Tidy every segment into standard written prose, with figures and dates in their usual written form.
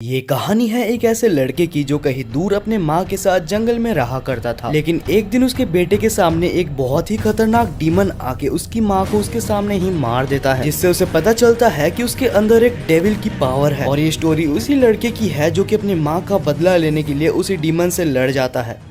ये कहानी है एक ऐसे लड़के की जो कहीं दूर अपने माँ के साथ जंगल में रहा करता था। लेकिन एक दिन उसके बेटे के सामने एक बहुत ही खतरनाक डीमन आके उसकी माँ को उसके सामने ही मार देता है, जिससे उसे पता चलता है कि उसके अंदर एक डेविल की पावर है। और ये स्टोरी उसी लड़के की है जो कि अपनी माँ का बदला लेने के लिए उसी डीमन से लड़ जाता है।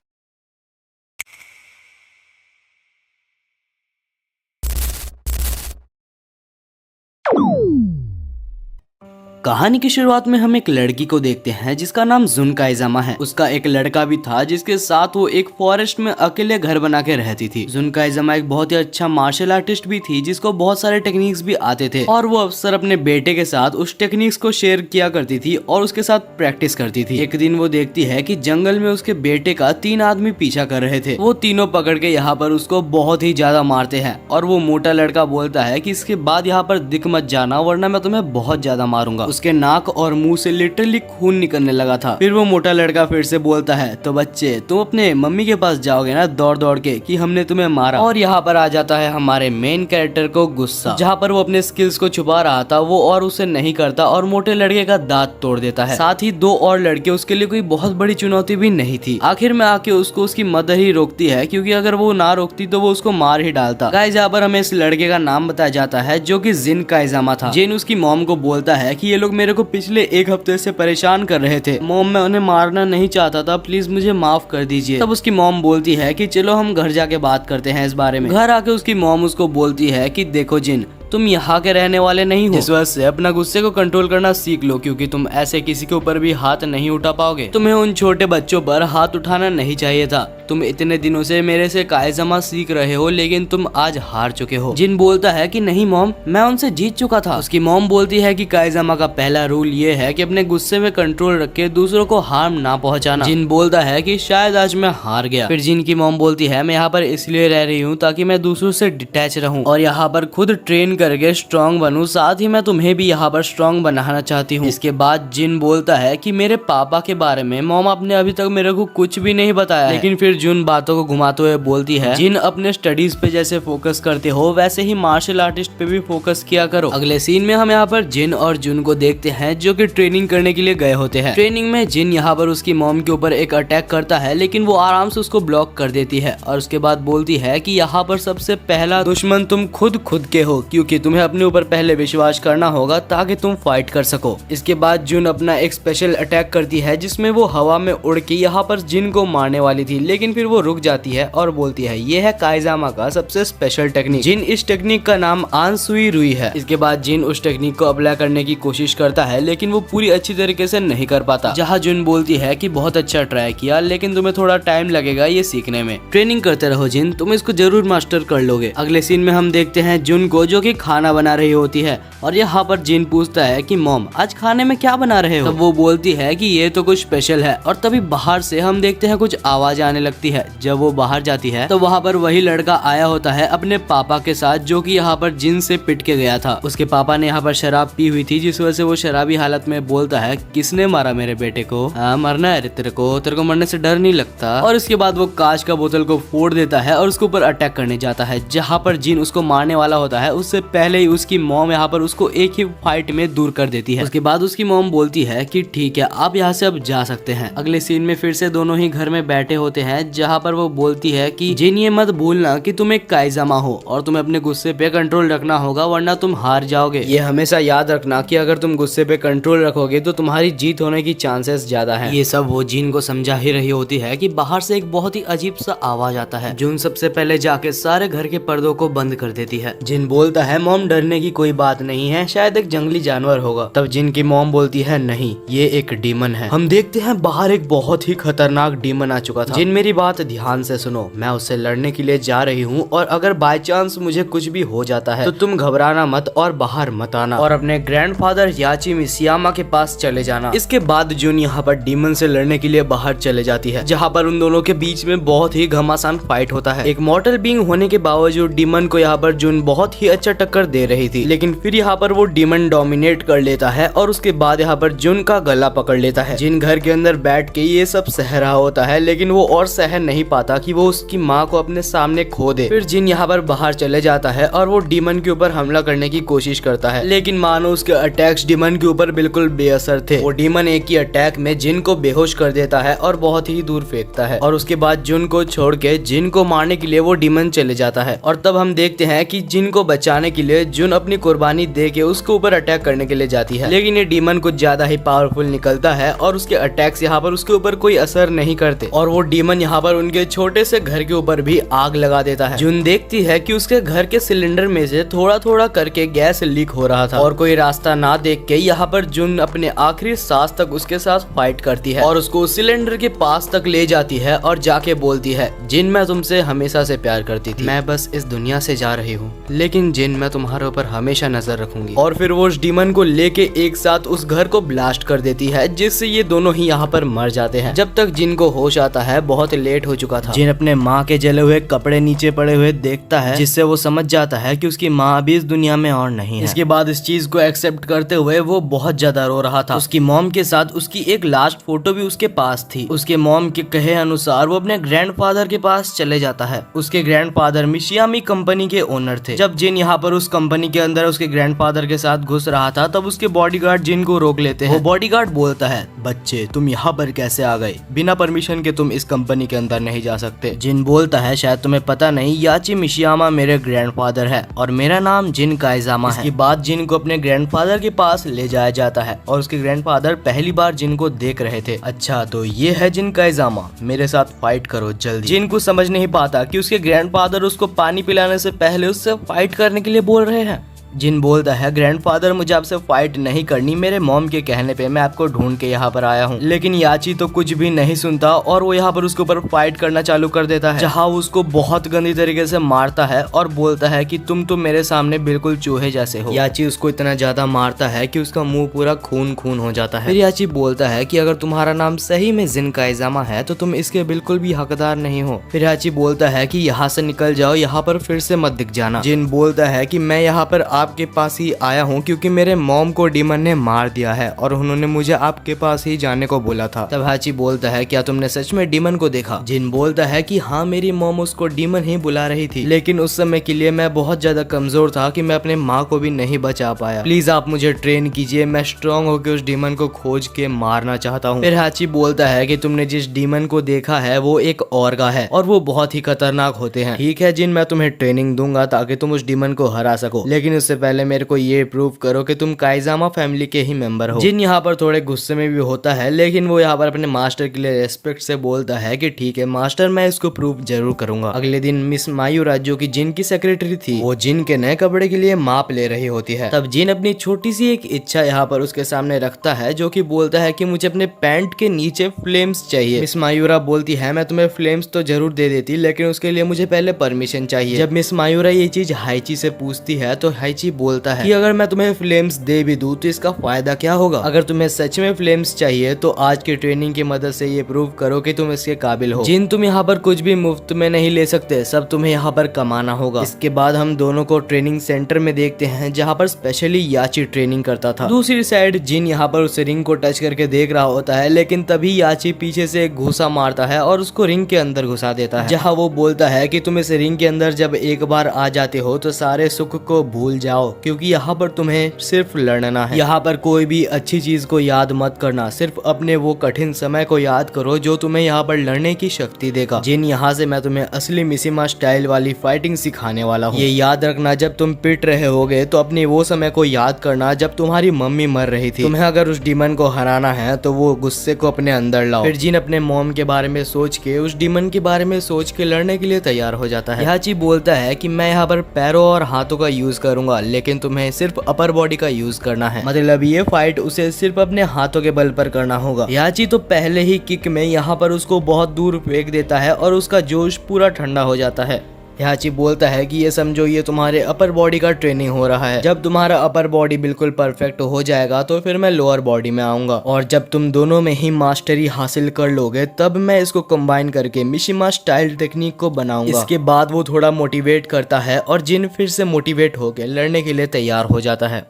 कहानी की शुरुआत में हम एक लड़की को देखते हैं जिसका नाम जुन काइजामा है। उसका एक लड़का भी था जिसके साथ वो एक फॉरेस्ट में अकेले घर बना के रहती थी। जुन काइजामा एक बहुत ही अच्छा मार्शल आर्टिस्ट भी थी जिसको बहुत सारे टेक्निक्स भी आते थे और वो अक्सर अपने बेटे के साथ उस टेक्निक्स को शेयर किया करती थी और उसके साथ प्रैक्टिस करती थी। एक दिन वो देखती है कि जंगल में उसके बेटे का 3 आदमी पीछा कर रहे थे। वो तीनों पकड़ के यहाँ पर उसको बहुत ही ज्यादा मारते हैं और वो मोटा लड़का बोलता है कि इसके बाद यहाँ पर दिख मत जाना वरना मैं तुम्हें बहुत ज्यादा मारूंगा। उसके नाक और मुंह से लिटरली खून निकलने लगा था। फिर वो मोटा लड़का फिर से बोलता है, तो बच्चे तुम अपने मम्मी के पास जाओगे ना दौड़ दौड़ के कि हमने तुम्हें मारा। और यहाँ पर आ जाता है हमारे मेन कैरेक्टर को गुस्सा। जहाँ पर वो अपने स्किल्स को छुपा रहा था वो और उसे नहीं करता और मोटे लड़के का दांत तोड़ देता है। साथ ही 2 और लड़के उसके लिए कोई बहुत बड़ी चुनौती भी नहीं थी। आखिर में आके उसको उसकी मदर ही रोकती है, क्योंकि अगर वो ना रोकती तो वो उसको मार ही डालता। गाइस यहाँ पर हमें इस लड़के का नाम बताया जाता है जो कि जिन काइजामा था। जिन उसकी मॉम को बोलता है कि ये लोग मेरे को पिछले 1 हफ्ते से परेशान कर रहे थे। मॉम मैं उन्हें मारना नहीं चाहता था, प्लीज मुझे माफ कर दीजिए। तब उसकी मॉम बोलती है कि चलो हम घर जाके बात करते हैं इस बारे में। घर आके उसकी मॉम उसको बोलती है कि देखो जिन, तुम यहाँ के रहने वाले नहीं हो, इस वजह से अपना गुस्से को कंट्रोल करना सीख लो, क्योंकि तुम ऐसे किसी के ऊपर भी हाथ नहीं उठा पाओगे। तुम्हें उन छोटे बच्चों पर हाथ उठाना नहीं चाहिए था। तुम इतने दिनों से मेरे से काइजामा सीख रहे हो लेकिन तुम आज हार चुके हो। जिन बोलता है कि नहीं मॉम, मैं उनसे जीत चुका था। उसकी मॉम बोलती है कि काइजामा का पहला रूल ये है कि अपने गुस्से में कंट्रोल रख के दूसरों को हार्म ना पहुंचाना। जिन बोलता है कि शायद आज मैं हार गया। फिर जिन की मॉम बोलती है मैं यहाँ पर इसलिए रह रही हूँ ताकि मैं दूसरों से डिटैच रहूँ और यहाँ पर खुद ट्रेन करके स्ट्रॉन्ग बनूं, साथ ही मैं तुम्हें भी यहाँ पर स्ट्रॉन्ग बनाना चाहती हूँ। इसके बाद जिन बोलता है कि मेरे पापा के बारे में मॉम आपने अभी तक मेरे को कुछ भी नहीं बताया। लेकिन फिर जुन बातों को घुमाते हुए बोलती है, जिन अपने स्टडीज पे जैसे फोकस करते हो वैसे ही मार्शल आर्टिस्ट पे भी फोकस किया करो। अगले सीन में हम यहाँ पर जिन और जुन को देखते हैं जो कि ट्रेनिंग करने के लिए गए होते हैं। ट्रेनिंग में जिन यहाँ पर उसकी मॉम के ऊपर एक अटैक करता है लेकिन वो आराम से उसको ब्लॉक कर देती है और उसके बाद बोलती है कि यहाँ पर सबसे पहला दुश्मन तुम खुद के हो, क्योंकि तुम्हें अपने ऊपर पहले विश्वास करना होगा ताकि तुम फाइट कर सको। इसके बाद जुन अपना एक स्पेशल अटैक करती है जिसमें वो हवा में उड़ के यहाँ पर जिन को मारने वाली थी, लेकिन फिर वो रुक जाती है और बोलती है ये है काइजामा का सबसे स्पेशल टेक्निक। जिन इस टेक्निक का नाम आंसुई रुई है। इसके बाद जिन उस टेक्निक को अप्लाई करने की कोशिश करता है लेकिन वो पूरी अच्छी तरीके से नहीं कर पाता। जहाँ जुन बोलती है कि बहुत अच्छा ट्राई किया लेकिन तुम्हें थोड़ा टाइम लगेगा ये सीखने में। ट्रेनिंग करते रहो जिन, तुम इसको जरूर मास्टर कर लोगे। अगले सीन में हम देखते हैं जुन को जो कि खाना बना रही होती है और यहाँ पर जिन पूछता है कि मॉम आज खाने में क्या बना रहे हो। तब वो बोलती है कि ये तो कुछ स्पेशल है। और तभी बाहर से हम देखते हैं कुछ आवाज आने लगती है। जब वो बाहर जाती है तो वहाँ पर वही लड़का आया होता है अपने पापा के साथ जो कि यहाँ पर जिन से पिट के गया था। उसके पापा ने यहाँ पर शराब पी हुई थी जिस वजह से वो शराबी हालत में बोलता है, किसने मारा मेरे बेटे को? हाँ मरना है तेरे को मरने से डर नहीं लगता। और इसके बाद वो कांच का बोतल को फोड़ देता है और उसके ऊपर अटैक करने जाता है। जहाँ पर जिन उसको मारने वाला होता है उससे पहले ही उसकी मॉम यहाँ पर उसको एक ही फाइट में दूर कर देती है। उसके बाद उसकी मॉम बोलती है कि ठीक है आप यहाँ से अब जा सकते हैं। अगले सीन में फिर से दोनों ही घर में बैठे होते हैं जहाँ पर वो बोलती है कि जिन ये मत भूलना कि तुम एक काइजामा हो और तुम्हें अपने गुस्से पे कंट्रोल रखना होगा वरना तुम हार जाओगे। ये हमेशा याद रखना कि अगर तुम गुस्से पे कंट्रोल रखोगे तो तुम्हारी जीत होने की चांसेस ज्यादा है। ये सब वो जिन को समझा ही रही होती है कि बाहर से एक बहुत ही अजीब सा आवाज आता है। जुन सबसे पहले जाके सारे घर के पर्दों को बंद कर देती है। जिन बोलता है मॉम डरने की कोई बात नहीं है, शायद एक जंगली जानवर होगा। तब जिन की मॉम बोलती है नहीं ये एक डीमन है। हम देखते हैं बाहर एक बहुत ही खतरनाक डीमन आ चुका था। जिन मेरी बात ध्यान से सुनो, मैं उससे लड़ने के लिए जा रही हूँ और अगर बाय चांस मुझे कुछ भी हो जाता है तो तुम घबराना मत और बाहर मत आना और अपने ग्रैंडफादर याची मिसियामा के पास चले जाना। इसके बाद जुन यहाँ पर डीमन से लड़ने के लिए बाहर चले जाती है जहाँ पर उन दोनों के बीच में बहुत ही घमासान फाइट होता है। एक मॉर्टल बीइंग होने के बावजूद डीमन को यहाँ पर जुन बहुत ही अच्छा टक्कर दे रही थी, लेकिन फिर यहाँ पर वो डीमन डोमिनेट कर लेता है और उसके बाद यहाँ पर जुन का गला पकड़ लेता है। जिन घर के अंदर बैठ के ये सब सह रहा होता है, लेकिन वो और सह नहीं पाता कि वो उसकी माँ को अपने सामने खो दे। फिर जिन यहाँ पर बाहर चले जाता है और वो डीमन के ऊपर हमला करने की कोशिश करता है, लेकिन मानो उसके अटैक्स डीमन के ऊपर बिल्कुल बेअसर थे। वो डीमन एक ही अटैक में जिन को बेहोश कर देता है और बहुत ही दूर फेंकता है, और उसके बाद जुन को छोड़ के जिन को मारने के लिए वो डीमन चले जाता है। और तब हम देखते हैं कि जिन को बचाने के लिए जुन अपनी कुर्बानी दे के उसके ऊपर अटैक करने के लिए जाती है, लेकिन ये डीमन कुछ ज्यादा ही पावरफुल निकलता है और उसके अटैक्स यहाँ पर उसके ऊपर कोई असर नहीं करते, और वो डीमन यहाँ पर उनके छोटे से घर के ऊपर भी आग लगा देता है। जुन देखती है कि उसके घर के सिलेंडर में से थोड़ा थोड़ा करके गैस लीक हो रहा था, और कोई रास्ता ना देख के यहाँ पर जुन अपने आखिरी सांस तक उसके साथ फाइट करती है और उसको सिलेंडर के पास तक ले जाती है और जाके बोलती है, जिन मैं तुमसे हमेशा से प्यार करती थी, मैं बस इस दुनिया से जा रही हूँ, लेकिन जिन मैं तुम्हारे ऊपर हमेशा नजर रखूंगी। और फिर वो उस डीमन को लेके एक साथ उस घर को ब्लास्ट कर देती है, जिससे ये दोनों ही यहाँ पर मर जाते हैं। जब तक जिन को होश आता है बहुत लेट हो चुका था। जिन अपने माँ के जले हुए कपड़े नीचे पड़े हुए देखता है, जिससे वो समझ जाता है कि उसकी माँ अभी इस दुनिया में और नहीं है। इसके बाद इस चीज को एक्सेप्ट करते हुए वो बहुत ज्यादा रो रहा था। उसकी मॉम के साथ उसकी एक लास्ट फोटो भी उसके पास थी। उसके मॉम के कहे अनुसार वो अपने ग्रैंडफादर के पास चले जाता है। उसके ग्रैंडफादर मिशियामी कंपनी के ओनर थे। जब जिन यहाँ पर उस कंपनी के अंदर उसके ग्रैंडफादर के साथ घुस रहा था, तब उसके बॉडीगार्ड जिन को रोक लेते हैं। वो बॉडीगार्ड बोलता है, बच्चे तुम यहाँ पर कैसे आ गए? बिना परमिशन के तुम इस कंपनी के अंदर नहीं जा सकते। जिन बोलता है, शायद तुम्हें पता नहीं, याची मिशियामा मेरे ग्रैंडफादर है और मेरा नाम जिन काइजामा है। इसके बाद जिन को अपने ग्रैंडफादर के पास ले जाया जाता है और उसके ग्रैंडफादर पहली बार जिन को देख रहे थे। अच्छा तो ये है जिन काइजामा, मेरे साथ फाइट करो जल्दी। जिन को समझ नहीं पाता कि उसके ग्रैंडफादर उसको पानी पिलाने से पहले उससे फाइट करने के लिए बोल रहे हैं। जिन बोलता है, ग्रैंडफादर मुझे आपसे फाइट नहीं करनी, मेरे मॉम के कहने पे मैं आपको ढूंढ के यहाँ पर आया हूँ। लेकिन याची तो कुछ भी नहीं सुनता और वो यहाँ पर उसके ऊपर फाइट करना चालू कर देता है, जहाँ वो उसको बहुत गंदी तरीके से मारता है और बोलता है कि तुम तो मेरे सामने बिल्कुल चूहे जैसे हो। याची उसको इतना ज्यादा मारता है कि उसका मुंह पूरा खून खून हो जाता है। फिर याची बोलता है कि अगर तुम्हारा नाम सही में जिन काइजामा है तो तुम इसके बिल्कुल भी हकदार नहीं हो। फिर याची बोलता है कि यहाँ से निकल जाओ, यहाँ पर फिर से मत दिख जाना। जिन बोलता है कि मैं यहाँ पर आपके पास ही आया हूँ क्योंकि मेरे मॉम को डीमन ने मार दिया है और उन्होंने मुझे आपके पास ही जाने को बोला था। तब हाची बोलता है, क्या तुमने सच में डीमन को देखा? जिन बोलता है कि हाँ, मेरी मॉम उसको डीमन ही बुला रही थी, लेकिन उस समय के लिए मैं बहुत ज्यादा कमजोर था कि मैं अपने माँ को भी नहीं बचा पाया। प्लीज आप मुझे ट्रेन कीजिए, मैं स्ट्रॉन्ग होकर उस डीमन को खोज के मारना चाहता हूँ। फिर हाची बोलता है कि तुमने जिस डीमन को देखा है वो एक औरगा है और वो बहुत ही खतरनाक होते हैं। ठीक है जिन, मैं तुम्हें ट्रेनिंग दूंगा ताकि तुम उस डीमन को हरा सको, लेकिन उससे पहले मेरे को ये प्रूव करो कि तुम काइजामा फैमिली के ही मेंबर हो। जिन यहाँ पर थोड़े गुस्से में भी होता है, लेकिन वो यहाँ पर अपने मास्टर के लिए रेस्पेक्ट से बोलता है कि ठीक है मास्टर, मैं इसको प्रूव जरूर करूंगा। अगले दिन मिस मायूरा जो कि जिन की सेक्रेटरी थी, वो जिन के नए कपड़े के लिए माप ले रही होती है। तब जिन अपनी छोटी सी एक इच्छा यहाँ पर उसके सामने रखता है, जो कि बोलता है कि मुझे अपने पैंट के नीचे फ्लेम्स चाहिए। मिस मायूरा बोलती है, मैं तुम्हें फ्लेम्स तो जरूर दे देती, लेकिन उसके लिए मुझे पहले परमिशन चाहिए। जब मिस मायूरा ये चीज हाइची से पूछती है तो हाइची बोलता है कि अगर मैं तुम्हें फ्लेम्स दे भी दूं तो इसका फायदा क्या होगा? अगर तुम्हें सच में फ्लेम्स चाहिए तो आज की ट्रेनिंग की मदद से ये प्रूव करो कि तुम इसके काबिल हो। जिन, तुम यहाँ पर कुछ भी मुफ्त में नहीं ले सकते, सब तुम्हें यहाँ पर कमाना होगा। इसके बाद हम दोनों को ट्रेनिंग सेंटर में देखते हैं, जहाँ पर स्पेशली याची ट्रेनिंग करता था। दूसरी साइड जिन यहाँ पर उस रिंग को टच करके देख रहा होता है, लेकिन तभी याची पीछे से एक घुसा मारता है और उसको रिंग के अंदर घुसा देता है, जहाँ वो बोलता है कि तुम इस रिंग के अंदर जब एक बार आ जाते हो तो सारे सुख को भूल जाओ, क्योंकि यहाँ पर तुम्हें सिर्फ लड़ना है। यहाँ पर कोई भी अच्छी चीज को याद मत करना, सिर्फ अपने वो कठिन समय को याद करो जो तुम्हें यहाँ पर लड़ने की शक्ति देगा। जिन, यहाँ से मैं तुम्हें असली मिसिमा स्टाइल वाली फाइटिंग सिखाने वाला हूँ। ये याद रखना, जब तुम पिट रहे होगे तो अपने वो समय को याद करना जब तुम्हारी मम्मी मर रही थी। तुम्हें अगर उस डीमन को हराना है तो वो गुस्से को अपने अंदर लाओ। फिर जिन अपने मॉम के बारे में सोच के, उस डीमन के बारे में सोच के लड़ने के लिए तैयार हो जाता है। याची बोलता है कि मैं यहाँ पर पैरों और हाथों का यूज करूंगा, लेकिन तुम्हें सिर्फ अपर बॉडी का यूज करना है। मतलब ये फाइट उसे सिर्फ अपने हाथों के बल पर करना होगा। याची तो पहले ही किक में यहाँ पर उसको बहुत दूर फेंक देता है और उसका जोश पूरा ठंडा हो जाता है। याची बोलता है कि ये समझो ये तुम्हारे अपर बॉडी का ट्रेनिंग हो रहा है। जब तुम्हारा अपर बॉडी बिल्कुल परफेक्ट हो जाएगा तो फिर मैं लोअर बॉडी में आऊंगा, और जब तुम दोनों में ही मास्टरी हासिल कर लोगे तब मैं इसको कंबाइन करके मिशिमा स्टाइल टेक्निक को बनाऊंगा। इसके बाद वो थोड़ा मोटिवेट करता है और जिन फिर से मोटिवेट होकर लड़ने के लिए तैयार हो जाता है।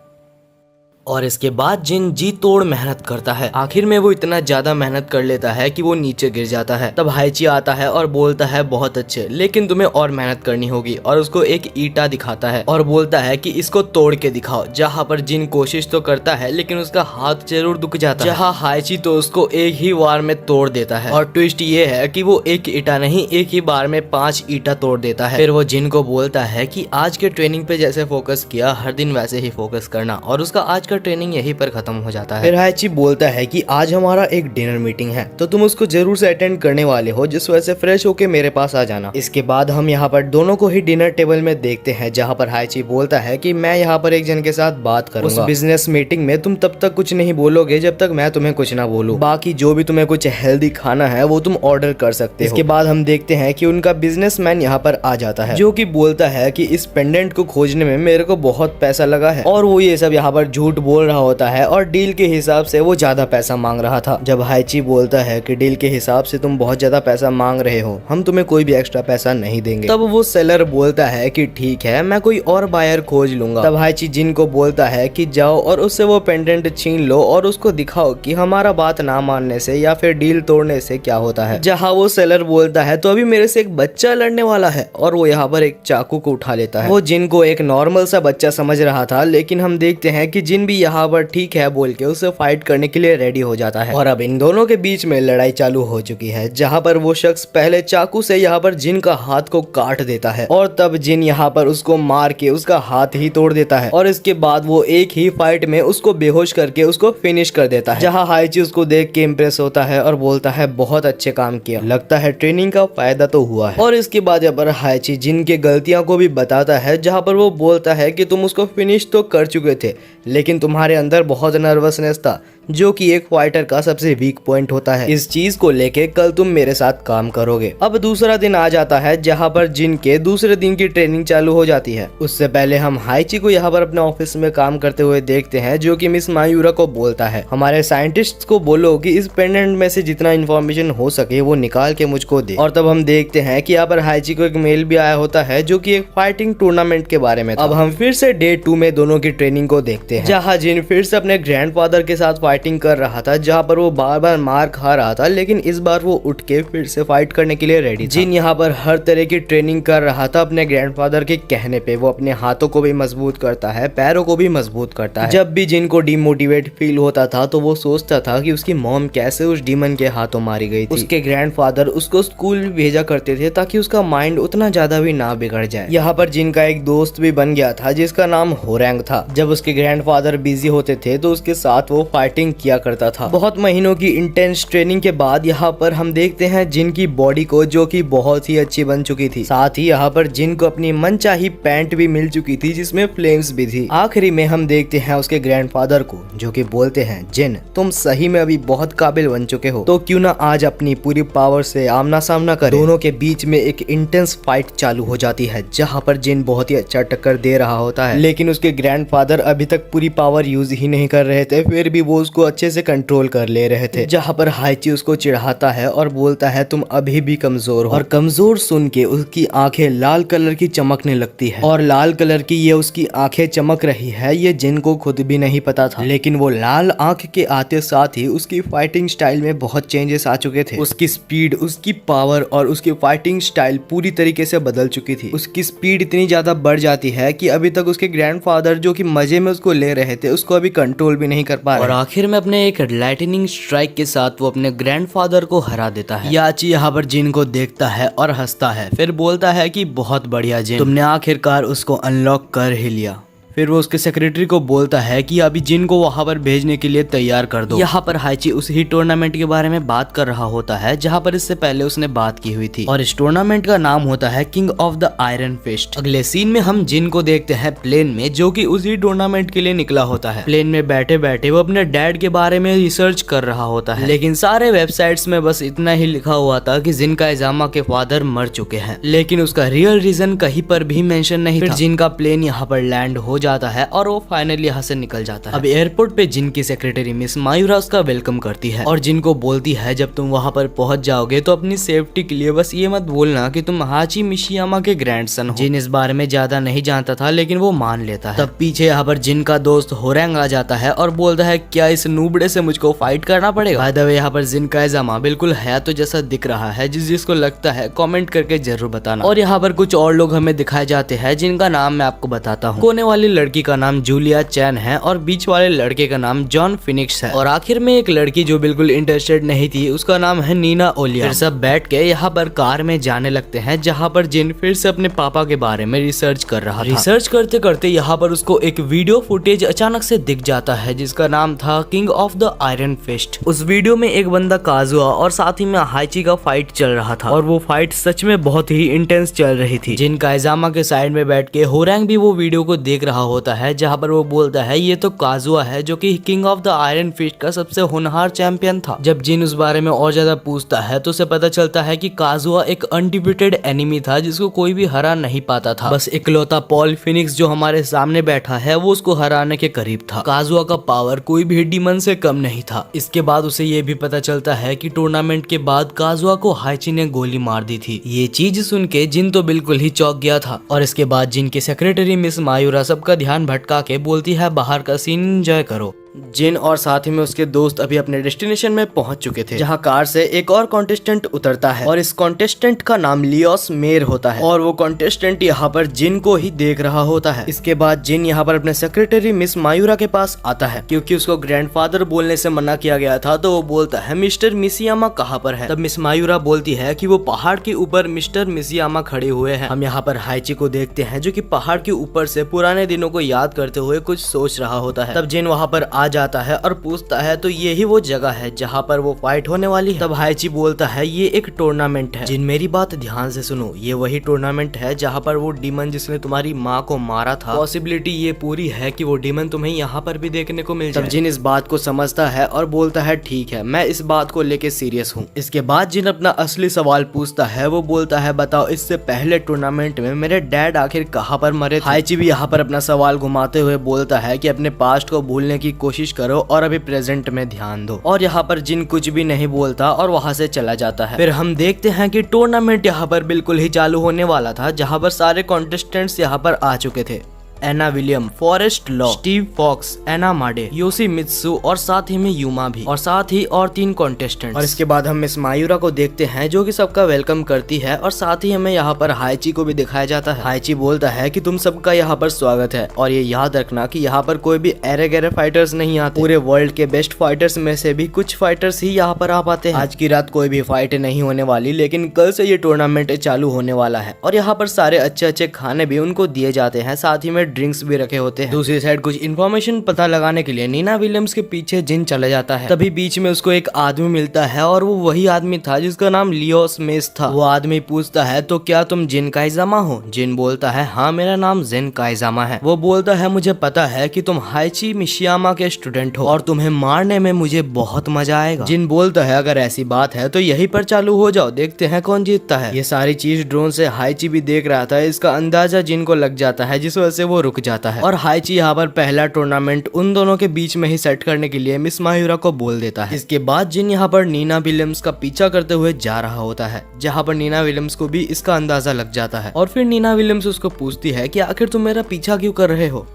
और इसके बाद जिन जी तोड़ मेहनत करता है। आखिर में वो इतना ज्यादा मेहनत कर लेता है कि वो नीचे गिर जाता है। तब हाइची आता है और बोलता है बहुत अच्छे, लेकिन तुम्हें और मेहनत करनी होगी, और उसको एक ईटा दिखाता है और बोलता है कि इसको तोड़ के दिखाओ। जहाँ पर जिन कोशिश तो करता है लेकिन उसका हाथ जरूर दुख जाता है। जहाँ हाइची तो उसको एक ही बार में तोड़ देता है, और ट्विस्ट ये है कि वो एक ईटा नहीं, एक ही बार में 5 ईटा तोड़ देता है। फिर वो जिन को बोलता है कि आज के ट्रेनिंग पे जैसे फोकस किया हर दिन वैसे ही फोकस करना, और उसका आज का ट्रेनिंग यहीं पर खत्म हो जाता है। फिर हाइची बोलता है कि आज हमारा एक डिनर मीटिंग है तो तुम उसको जरूर से अटेंड करने वाले हो, जिस वजह से फ्रेश होके मेरे पास आ जाना। इसके बाद हम यहाँ पर दोनों को ही डिनर टेबल में देखते हैं, जहाँ पर हाइची बोलता है कि मैं यहाँ पर एक जन के साथ बात करूंगा। उस बिजनेस मीटिंग में तुम तब तक कुछ नहीं बोलोगे जब तक मैं तुम्हें कुछ ना बोलूं। बाकी जो भी तुम्हें कुछ हेल्दी खाना है वो तुम ऑर्डर कर सकते हो। इसके बाद हम देखते हैं कि उनका बिजनेसमैन यहाँ पर आ जाता है, जो कि बोलता है कि इस पेंडेंट को खोजने में मेरे को बहुत पैसा लगा है, और वो ये सब यहाँ पर झूठ बोल रहा होता है और डील के हिसाब से वो ज्यादा पैसा मांग रहा था। जब हाइची बोलता है कि डील के हिसाब से तुम बहुत ज्यादा पैसा मांग रहे हो, हम तुम्हें कोई भी एक्स्ट्रा पैसा नहीं देंगे। तब वो सेलर बोलता है कि ठीक है, मैं कोई और बायर खोज लूंगा। तब हाइची जिन को बोलता है कि जाओ और उससे वो पेंडेंट छीन लो और उसको दिखाओ कि हमारा बात ना मानने से या फिर डील तोड़ने से क्या होता है। जहाँ वो सेलर बोलता है तो अभी मेरे से एक बच्चा लड़ने वाला है, और वो यहाँ पर एक चाकू को उठा लेता है। वो जिन को एक नॉर्मल सा बच्चा समझ रहा था, लेकिन हम देखते हैं कि जिन भी यहाँ पर ठीक है बोल के उसे फाइट करने के लिए रेडी हो जाता है। और अब इन दोनों के बीच में लड़ाई चालू हो चुकी है, जहाँ पर वो शख्स पहले चाकू से यहाँ पर जिन का हाथ को काट देता है, और तब जिन यहाँ पर उसको मार के उसका हाथ ही तोड़ देता है, और इसके बाद वो एक ही फाइट में उसको बेहोश करके उसको फिनिश कर देता है। जहाँ हाइची उसको देख के इम्प्रेस होता है और बोलता है बहुत अच्छे काम किया, लगता है ट्रेनिंग का फायदा तो हुआ है। और इसके बाद यहाँ पर हाइची जिन के गलतियां को भी बताता है, जहाँ पर वो बोलता है कि तुम उसको फिनिश तो कर चुके थे, लेकिन तुम्हारे अंदर बहुत नर्वसनेस था, जो कि एक फाइटर का सबसे वीक पॉइंट होता है। इस चीज को लेके कल तुम मेरे साथ काम करोगे। अब दूसरा दिन आ जाता है, जहाँ पर जिन के दूसरे दिन की ट्रेनिंग चालू हो जाती है। उससे पहले हम हाइची को यहाँ पर अपने ऑफिस में काम करते हुए देखते हैं, जो कि मिस मायूरा को बोलता है हमारे साइंटिस्ट को बोलो कि इस पेंडेंट में से जितना इन्फॉर्मेशन हो सके वो निकाल के मुझको दे। और तब हम देखते हैं कि यहाँ पर हाइची को एक मेल भी आया होता है, जो कि एक फाइटिंग टूर्नामेंट के बारे में था। अब हम फिर से डे 2 में दोनों की ट्रेनिंग को देखते हैं, जहाँ जिन फिर से अपने ग्रैंडफादर के साथ फाइटिंग कर रहा था, जहाँ पर वो बार बार मार खा रहा था, लेकिन इस बार वो उठ के फिर से फाइट करने के लिए रेडी था। जिन यहाँ पर हर तरह की ट्रेनिंग कर रहा था अपने ग्रैंडफादर के कहने पे। वो अपने हाथों को भी मजबूत करता है, पैरों को भी मजबूत करता है। जब भी जिन को डिमोटिवेट फील होता था तो वो सोचता था कि उसकी मॉम कैसे उस डीमन के हाथों मारी गई थी। उसके ग्रैंडफादर उसको स्कूल भी भेजा करते थे ताकि उसका माइंड उतना ज्यादा भी ना बिगड़ जाए। यहाँ पर जिन का एक दोस्त भी बन गया था, जिसका नाम होरैंग था। जब उसके ग्रैंडफादर बिजी होते थे तो उसके साथ वो फाइटिंग किया करता था। बहुत महीनों की इंटेंस ट्रेनिंग के बाद यहाँ पर हम देखते हैं जिन की बॉडी को, जो कि बहुत ही अच्छी बन चुकी थी। साथ ही यहाँ पर जिन को अपनी मनचाही पैंट भी मिल चुकी थी, जिसमें फ्लेम्स भी थी। आखिरी में हम देखते हैं उसके ग्रैंडफादर को, जो कि बोलते हैं जिन तुम सही में अभी बहुत काबिल बन चुके हो, तो क्यों ना आज अपनी पूरी पावर से आमना सामना करें। दोनों के बीच में एक इंटेंस फाइट चालू हो जाती है, जहाँ पर जिन बहुत ही अच्छा टक्कर दे रहा होता है, लेकिन उसके ग्रैंडफादर अभी तक पूरी पावर यूज ही नहीं कर रहे थे, फिर भी वो उसको अच्छे से कंट्रोल कर ले रहे थे। जहाँ पर हाइची उसको चिढ़ाता है और बोलता है तुम अभी भी कमजोर हो। और कमजोर सुन के उसकी आंखें लाल कलर की चमकने लगती है, और लाल कलर की ये उसकी आंखें चमक रही है ये जिन को खुद भी नहीं पता था। लेकिन वो लाल आंख के आते साथ ही उसकी फाइटिंग स्टाइल में बहुत चेंजेस आ चुके थे। उसकी स्पीड, उसकी पावर और उसकी फाइटिंग स्टाइल पूरी तरीके से बदल चुकी थी। उसकी स्पीड इतनी ज्यादा बढ़ जाती है कि अभी तक उसके ग्रैंडफादर, जो कि मजे में उसको ले रहे थे, उसको अभी कंट्रोल भी नहीं कर पा रहे। और आखिर में अपने एक लाइटनिंग स्ट्राइक के साथ वो अपने ग्रैंडफादर को हरा देता है। याची यहाँ पर जिन को देखता है और हंसता है, फिर बोलता है कि बहुत बढ़िया जिन, तुमने आखिरकार उसको अनलॉक कर ही लिया। फिर वो उसके सेक्रेटरी को बोलता है कि अभी जिन को वहां पर भेजने के लिए तैयार कर दो। यहाँ पर हाइची उस ही टूर्नामेंट के बारे में बात कर रहा होता है जहाँ पर इससे पहले उसने बात की हुई थी, और इस टूर्नामेंट का नाम होता है king of the iron fist. अगले सीन में हम जिन को देखते हैं प्लेन में, जो कि उसी टूर्नामेंट के लिए निकला होता है। प्लेन में बैठे बैठे वो अपने डैड के बारे में रिसर्च कर रहा होता है, लेकिन सारे वेबसाइट्स में बस इतना ही लिखा हुआ था कि जिन काइजामा के फादर मर चुके हैं, लेकिन उसका रियल रीजन कहीं पर भी मेंशन नहीं था। जिन का प्लेन यहाँ पर लैंड हो जाता है और वो फाइनली यहाँ से निकल जाता है। अब एयरपोर्ट पे जिन की सेक्रेटरी मिस मायूरा उसका वेलकम करती है और जिन को बोलती है जब तुम वहाँ पर पहुंच जाओगे तो अपनी सेफ्टी के लिए बस ये मत बोलना कि तुम हाची मिशियामा के ग्रैंडसन हो। जिन इस बारे में ज्यादा नहीं जानता था, लेकिन वो मान लेता है। तब पीछे यहाँ पर जिन का दोस्त होरैंग आ जाता है और बोलता है क्या इस नूबड़े से मुझको फाइट करना पड़ेगा। बाय द वे यहाँ पर जिन काइजामा बिल्कुल हयातो जैसा दिख रहा है, जिसको लगता है कमेंट करके जरूर बताना। और यहाँ पर कुछ और लोग हमें दिखाए जाते हैं जिनका नाम मैं आपको बताता हूँ। कोने वाली लड़की का नाम जूलिया चैन है और बीच वाले लड़के का नाम जॉन फिनिक्स है, और आखिर में एक लड़की जो बिल्कुल इंटरेस्टेड नहीं थी, उसका नाम है नीना ओलिया। फिर सब बैठ के यहाँ पर कार में जाने लगते हैं जहाँ पर जिन फिर से अपने पापा के बारे में रिसर्च कर रहा था। रिसर्च करते करते यहाँ पर उसको एक वीडियो फुटेज अचानक से दिख जाता है जिसका नाम था king of the iron fist. उस वीडियो में एक बंदा काजुआ और साथ ही में हाइची का फाइट चल रहा था, और वो फाइट सच में बहुत ही इंटेंस चल रही थी। जिन काइजामा के साइड में बैठ के होरैंग भी वो वीडियो को देख रहा होता है जहाँ पर वो बोलता है ये तो काजुआ है जो कि king of the iron fist का सबसे होनहार चैंपियन था। जब जिन उस बारे में और ज्यादा पूछता है तो उसे पता चलता है कि काजुआ एक अनडिफिटेड एनिमी था जिसको कोई भी हरा नहीं पाता था। बस इकलौता पॉल फिनिक्स जो हमारे सामने बैठा है वो उसको हराने के करीब था। काजुआ का पावर कोई भी डीमन से कम नहीं था। इसके बाद उसे ये भी पता चलता है कि टूर्नामेंट के बाद काजुआ को हाइची ने गोली मार दी थी। ये चीज सुन के जिन तो बिल्कुल ही चौंक गया था, और इसके बाद जिन की सेक्रेटरी मिस मायूरा सबका ध्यान भटका के बोलती है बाहर का सीन एंजॉय करो। जिन और साथ ही में उसके दोस्त अभी अपने डेस्टिनेशन में पहुंच चुके थे, जहां कार से एक और कॉन्टेस्टेंट उतरता है और इस कॉन्टेस्टेंट का नाम लियोस मेर होता है, और वो कॉन्टेस्टेंट यहाँ पर जिन को ही देख रहा होता है। इसके बाद जिन यहाँ पर अपने सेक्रेटरी मिस मायूरा के पास आता है, क्योंकि उसको ग्रैंडफादर बोलने से मना किया गया था, तो वो बोलता है मिस्टर मिसियामा कहाँ पर है। तब मिस मायूरा बोलती है कि वो पहाड़ के ऊपर मिस्टर मिसियामा खड़े हुए हैं। हम यहाँ पर हाइची को देखते हैं जो कि पहाड़ के ऊपर से पुराने दिनों को याद करते हुए कुछ सोच रहा होता है। तब जिन वहाँ पर आ जाता है और पूछता है तो यही वो जगह है जहाँ पर वो फाइट होने वाली है। तब हाइची बोलता है ये एक टूर्नामेंट है। जिन मेरी बात ध्यान से सुनो, ये वही टूर्नामेंट है जहाँ पर वो डीमन जिसने तुम्हारी माँ को मारा था, पॉसिबिलिटी ये पूरी है कि वो डीमन तुम्हें यहाँ पर भी देखने को मिल जाए। तब जिन इस बात को समझता है और बोलता है ठीक है, मैं इस बात को लेके सीरियस हूँ। इसके बाद जिन अपना असली सवाल पूछता है, वो बोलता है बताओ इससे पहले टूर्नामेंट में मेरे डैड आखिर कहाँ पर मरे थे। हाइची भी यहाँ पर अपना सवाल घुमाते हुए बोलता है कि अपने पास्ट को भूलने की कोशिश करो और अभी प्रेजेंट में ध्यान दो। और यहाँ पर जिन कुछ भी नहीं बोलता और वहाँ से चला जाता है। फिर हम देखते हैं कि टूर्नामेंट यहाँ पर बिल्कुल ही चालू होने वाला था, जहाँ पर सारे कॉन्टेस्टेंट्स यहाँ पर आ चुके थे। Anna William, Forest Law, Steve Fox, Anna माडे, योशी मित्सु और साथ ही में यूमा भी, और साथ ही और 3 कॉन्टेस्टेंट्स। और इसके बाद हम मिस मायूरा को देखते हैं जो कि सबका वेलकम करती है, और साथ ही हमें यहाँ पर हाइची को भी दिखाया जाता है। हाइची बोलता है कि तुम सबका यहाँ पर स्वागत है, और ये याद रखना कि यहाँ पर कोई भी एरे गहरे फाइटर्स नहीं आते। पूरे वर्ल्ड के बेस्ट फाइटर्स में से भी कुछ फाइटर्स ही यहाँ पर आ पाते हैं। आज की रात कोई भी फाइट नहीं होने वाली, लेकिन कल से ये टूर्नामेंट चालू होने वाला है, और यहाँ पर सारे अच्छे अच्छे खाने भी उनको दिए जाते हैं, साथ ही में ड्रिंक्स भी रखे होते हैं। दूसरी साइड कुछ इन्फॉर्मेशन पता लगाने के लिए नीना विलियम्स के पीछे जिन चला जाता है। तभी बीच में उसको एक आदमी मिलता है, और वो वही आदमी था जिसका नाम लियोस मेस था। वो आदमी पूछता है तो क्या तुम जिन काइजामा हो। जिन बोलता है हाँ मेरा नाम जिन काइजामा है। वो बोलता है मुझे पता है कि तुम हाइची मिशियामा के स्टूडेंट हो और तुम्हें मारने में मुझे बहुत मजा आएगा। जिन बोलता है अगर ऐसी बात है तो यहीं पर चालू हो जाओ, देखते हैं कौन जीतता है। ये सारी चीज ड्रोन से हाइची भी देख रहा था, इसका अंदाजा जिन को लग जाता है, जिस वजह से वो रुक जाता है। और हाइची यहाँ पर पहला टूर्नामेंट उन दोनों के बीच में ही सेट करने के लिए मिस मायूरा को बोल देता है। इसके बाद जिन यहाँ पर नीना विलियम्स का पीछा करते हुए जा रहा होता है, जहाँ पर नीना विलियम्स को भी इसका अंदाजा लग जाता है। और फिर नीना विलियम्स उसको पूछती है कि आखिर तुम मेरा पीछा क्यों कर रहे हो।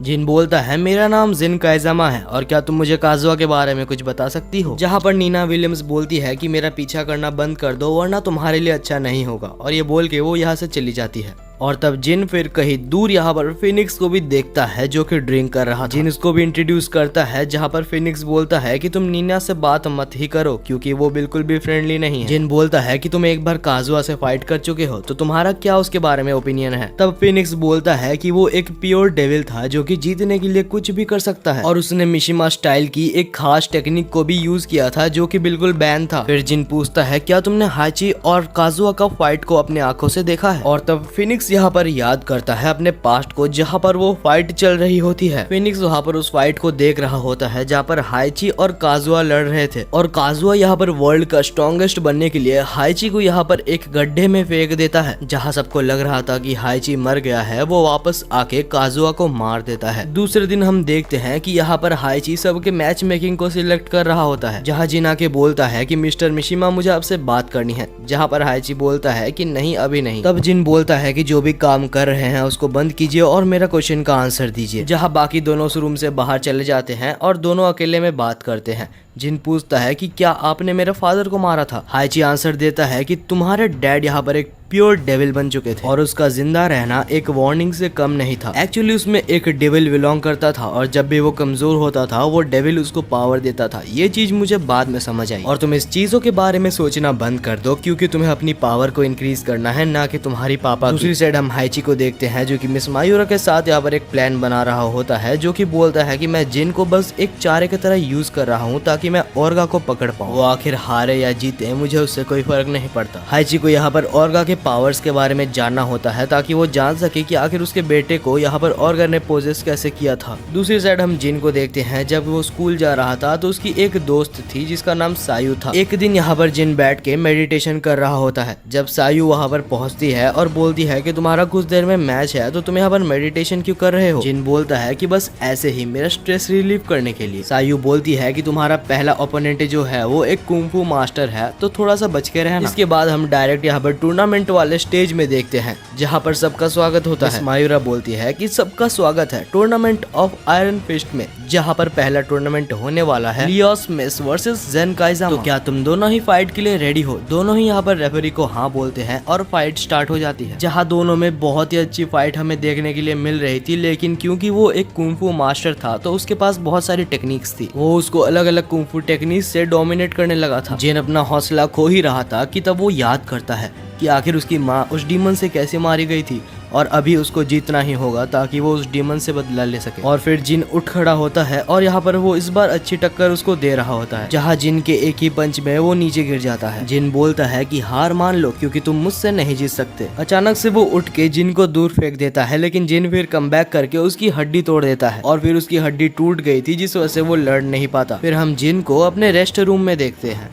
जिन बोलता है मेरा नाम जिन काइजामा है, और क्या तुम मुझे काजुआ के बारे में कुछ बता सकती हो। जहाँ पर नीना विलियम्स बोलती है कि मेरा पीछा करना बंद कर दो वरना तुम्हारे लिए अच्छा नहीं होगा, और ये बोल के वो यहाँ से चली जाती है। और तब जिन फिर कहीं दूर यहाँ पर फिनिक्स को भी देखता है जो कि ड्रिंक कर रहा था। जिन उसको भी इंट्रोड्यूस करता है, जहाँ पर फिनिक्स बोलता है कि तुम नीना से बात मत ही करो क्योंकि वो बिल्कुल भी फ्रेंडली नहीं है। जिन बोलता है कि तुम एक बार काजुआ से फाइट कर चुके हो तो तुम्हारा क्या उसके बारे में ओपिनियन है। तब फिनिक्स बोलता है कि वो एक प्योर डेविल था जो कि जीतने के लिए कुछ भी कर सकता है और उसने मिशिमा स्टाइल की एक खास टेक्निक को भी यूज किया था जो कि बिल्कुल बैन था। फिर जिन पूछता है क्या तुमने हाइची और काजुआ का फाइट को अपने आंखों से देखा है, और तब फिनिक्स यहाँ पर याद करता है अपने पास्ट को जहाँ पर वो फाइट चल रही होती है। फिनिक्स वहाँ पर उस फाइट को देख रहा होता है जहाँ पर हाइची और काजुआ लड़ रहे थे और काजुआ यहाँ पर वर्ल्ड का स्ट्रॉन्गेस्ट बनने के लिए हाइची को यहाँ पर एक गड्ढे में फेंक देता है। जहाँ सबको लग रहा था कि हाइची मर गया है, वो वापस आके काजुआ को मार देता है। दूसरे दिन हम देखते हैं कि यहाँ पर हाइची सबके मैच मेकिंग को सिलेक्ट कर रहा होता है, जहाँ जिन आके बोलता है कि मिस्टर मिशिमा मुझे आपसे बात करनी है, जहाँ पर हाइची बोलता है कि नहीं अभी नहीं। तब जिन बोलता है कि जो भी काम कर रहे हैं उसको बंद कीजिए और मेरा क्वेश्चन का आंसर दीजिए। जहाँ बाकी दोनों उस रूम से बाहर चले जाते हैं और दोनों अकेले में बात करते हैं। जिन पूछता है कि क्या आपने मेरे फादर को मारा था। हाइची आंसर देता है कि तुम्हारे डैड यहाँ पर एक प्योर डेविल बन चुके थे और उसका जिंदा रहना एक वार्निंग से कम नहीं था। एक्चुअली उसमें एक डेविल बिलोंग करता था और जब भी वो कमजोर होता था वो डेविल उसको पावर देता था। ये चीज मुझे बाद में समझ आई और तुम इस चीजों के बारे में सोचना बंद कर दो क्योंकि तुम्हें अपनी पावर को इंक्रीज करना है, ना कि तुम्हारी पापा। दूसरी साइड हम हाइची को देखते हैं जो कि मिस मायूरा के साथ यहाँ पर एक प्लान बना रहा होता है, जो कि बोलता है कि मैं जिन को बस एक चारे की तरह यूज कर रहा हूँ ताकि मैं ओर्गा को पकड़ पाऊँ। वो आखिर हारे या जीते मुझे उससे कोई फर्क नहीं पड़ता। हाइची को यहाँ पर ओर्गा के पावर्स के बारे में जानना होता है ताकि वो जान सके कि आखिर उसके बेटे को यहाँ पर ओर्गा ने पोजेस कैसे किया था। दूसरी साइड हम जिन को देखते हैं जब वो स्कूल जा रहा था तो उसकी एक दोस्त थी जिसका नाम सायु था। एक दिन यहाँ पर जिन बैठ के मेडिटेशन कर रहा होता है जब सायु वहाँ पर पहुँचती है और बोलती है कि तुम्हारा कुछ देर में मैच है तो तुम यहाँ पर मेडिटेशन क्यों कर रहे हो। जिन बोलता है कि बस ऐसे ही मेरा स्ट्रेस रिलीव करने के लिए। सायु बोलती है कि तुम्हारा पहला ओपोनेंट जो है वो एक कुंफू मास्टर है तो थोड़ा सा बच के रहना। इसके बाद हम डायरेक्ट यहाँ पर टूर्नामेंट वाले स्टेज में देखते हैं जहाँ पर सबका स्वागत होता है। मायूरा बोलती है कि सबका स्वागत है टूर्नामेंट ऑफ आयरन फिस्ट में, जहाँ पर पहला टूर्नामेंट होने वाला है लियोस मेस वर्सेस जेन काइजामा। तो क्या तुम दोनों ही फाइट के लिए रेडी हो। दोनों ही यहाँ पर रेफरी को हाँ बोलते हैं और फाइट स्टार्ट हो जाती है, जहाँ दोनों में बहुत ही अच्छी फाइट हमें देखने के लिए मिल रही थी। लेकिन क्योंकि वो एक कुंफू मास्टर था तो उसके पास बहुत सारी टेक्निक्स थी, वो उसको अलग अलग कुंफू टेक्निक्स से डोमिनेट करने लगा था। जेन अपना हौसला खो ही रहा था कि तब वो याद करता है कि आखिर उसकी माँ उस डीमन से कैसे मारी गई थी और अभी उसको जीतना ही होगा ताकि वो उस डीमन से बदला ले सके। और फिर जिन उठ खड़ा होता है और यहाँ पर वो इस बार अच्छी टक्कर उसको दे रहा होता है, जहाँ जिन के एक ही पंच में वो नीचे गिर जाता है। जिन बोलता है कि हार मान लो क्योंकि तुम मुझसे नहीं जीत सकते। अचानक से वो उठ के जिन को दूर फेंक देता है, लेकिन जिन फिर कमबैक करके उसकी हड्डी तोड़ देता है और फिर उसकी हड्डी टूट गई थी जिस वजह से वो लड़ नहीं पाता। फिर हम जिन को अपने रेस्ट रूम में देखते हैं।